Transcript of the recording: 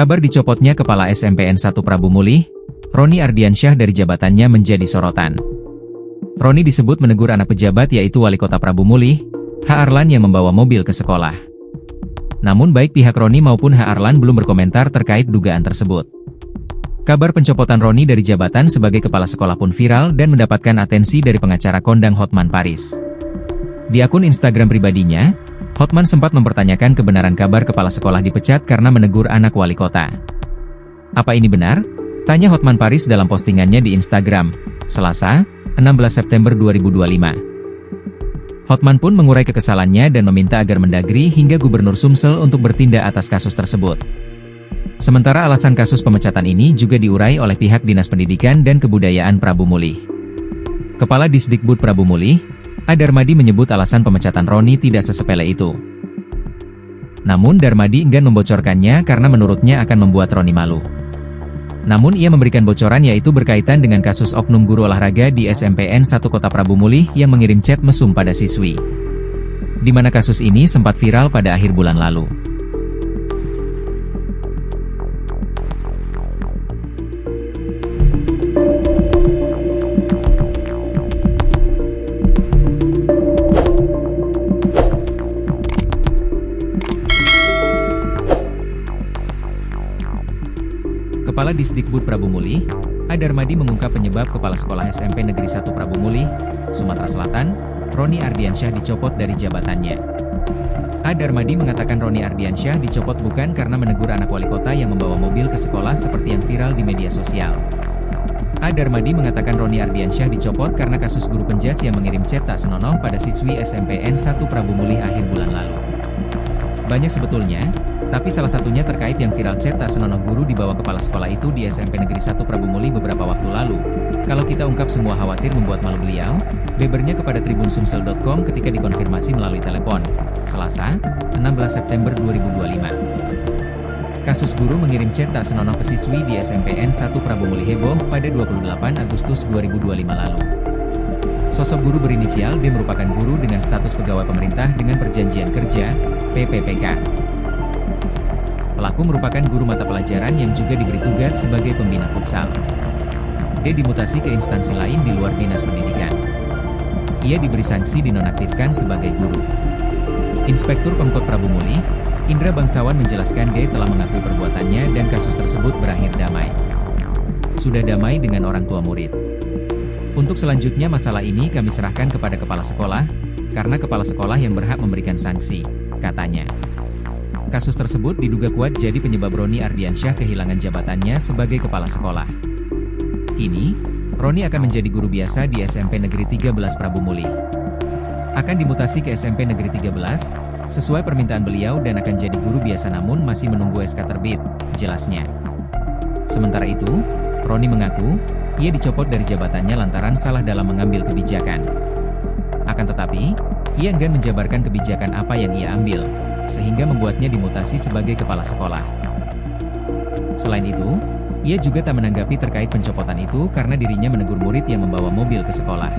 Kabar dicopotnya Kepala SMPN 1 Prabu Mulih, Roni Ardiansyah dari jabatannya menjadi sorotan. Roni disebut menegur anak pejabat yaitu Wali Kota Prabu Mulih, H. Arlan yang membawa mobil ke sekolah. Namun baik pihak Roni maupun H. Arlan belum berkomentar terkait dugaan tersebut. Kabar pencopotan Roni dari jabatan sebagai kepala sekolah pun viral dan mendapatkan atensi dari pengacara kondang Hotman Paris. Di akun Instagram pribadinya, Hotman sempat mempertanyakan kebenaran kabar kepala sekolah dipecat karena menegur anak wali kota. Apa ini benar? Tanya Hotman Paris dalam postingannya di Instagram, Selasa, 16 September 2025. Hotman pun mengurai kekesalannya dan meminta agar Mendagri hingga Gubernur Sumsel untuk bertindak atas kasus tersebut. Sementara alasan kasus pemecatan ini juga diurai oleh pihak Dinas Pendidikan dan Kebudayaan Prabu Mulih. Kepala Disdikbud Prabu Mulih, A. Darmadi menyebut alasan pemecatan Roni tidak sesepele itu. Namun Darmadi enggan membocorkannya karena menurutnya akan membuat Roni malu. Namun ia memberikan bocoran yaitu berkaitan dengan kasus oknum guru olahraga di SMPN 1 Kota Prabu Mulih yang mengirim chat mesum pada siswi. Di mana kasus ini sempat viral pada akhir bulan lalu. Kepala Disdikbud Prabu Mulih, A. Darmadi mengungkap penyebab Kepala Sekolah SMP Negeri 1 Prabu Mulih, Sumatera Selatan, Roni Ardiansyah dicopot dari jabatannya. A. Darmadi mengatakan Roni Ardiansyah dicopot bukan karena menegur anak wali kota yang membawa mobil ke sekolah seperti yang viral di media sosial. A. Darmadi mengatakan Roni Ardiansyah dicopot karena kasus guru penjas yang mengirim chat tak senonoh pada siswi SMPN 1 Prabu Mulih akhir bulan lalu. Banyak sebetulnya, tapi salah satunya terkait yang viral chat tak senonoh guru di bawah kepala sekolah itu di SMP Negeri 1 Prabu Mulih beberapa waktu lalu. Kalau kita ungkap semua khawatir membuat malu beliau, bebernya kepada tribunsumsel.com ketika dikonfirmasi melalui telepon, Selasa, 16 September 2025. Kasus guru mengirim chat tak senonoh ke siswi di SMPN 1 Prabu Mulih heboh pada 28 Agustus 2025 lalu. Sosok guru berinisial D merupakan guru dengan status pegawai pemerintah dengan perjanjian kerja, PPPK. Pelaku merupakan guru mata pelajaran yang juga diberi tugas sebagai pembina futsal. D dimutasi ke instansi lain di luar Dinas Pendidikan. Ia diberi sanksi dinonaktifkan sebagai guru. Inspektur Pemkot Prabu Mulih, Indra Bangsawan menjelaskan D telah mengakui perbuatannya dan kasus tersebut berakhir damai. Sudah damai dengan orang tua murid. Untuk selanjutnya masalah ini kami serahkan kepada kepala sekolah, karena kepala sekolah yang berhak memberikan sanksi, katanya. Kasus tersebut diduga kuat jadi penyebab Roni Ardiansyah kehilangan jabatannya sebagai kepala sekolah. Kini, Roni akan menjadi guru biasa di SMP Negeri 13 Prabu Mulih. Akan dimutasi ke SMP Negeri 13, sesuai permintaan beliau dan akan jadi guru biasa namun masih menunggu SK terbit, jelasnya. Sementara itu, Roni mengaku, ia dicopot dari jabatannya lantaran salah dalam mengambil kebijakan. Akan tetapi, ia enggan menjabarkan kebijakan apa yang ia ambil, sehingga membuatnya dimutasi sebagai kepala sekolah. Selain itu, ia juga tak menanggapi terkait pencopotan itu karena dirinya menegur murid yang membawa mobil ke sekolah.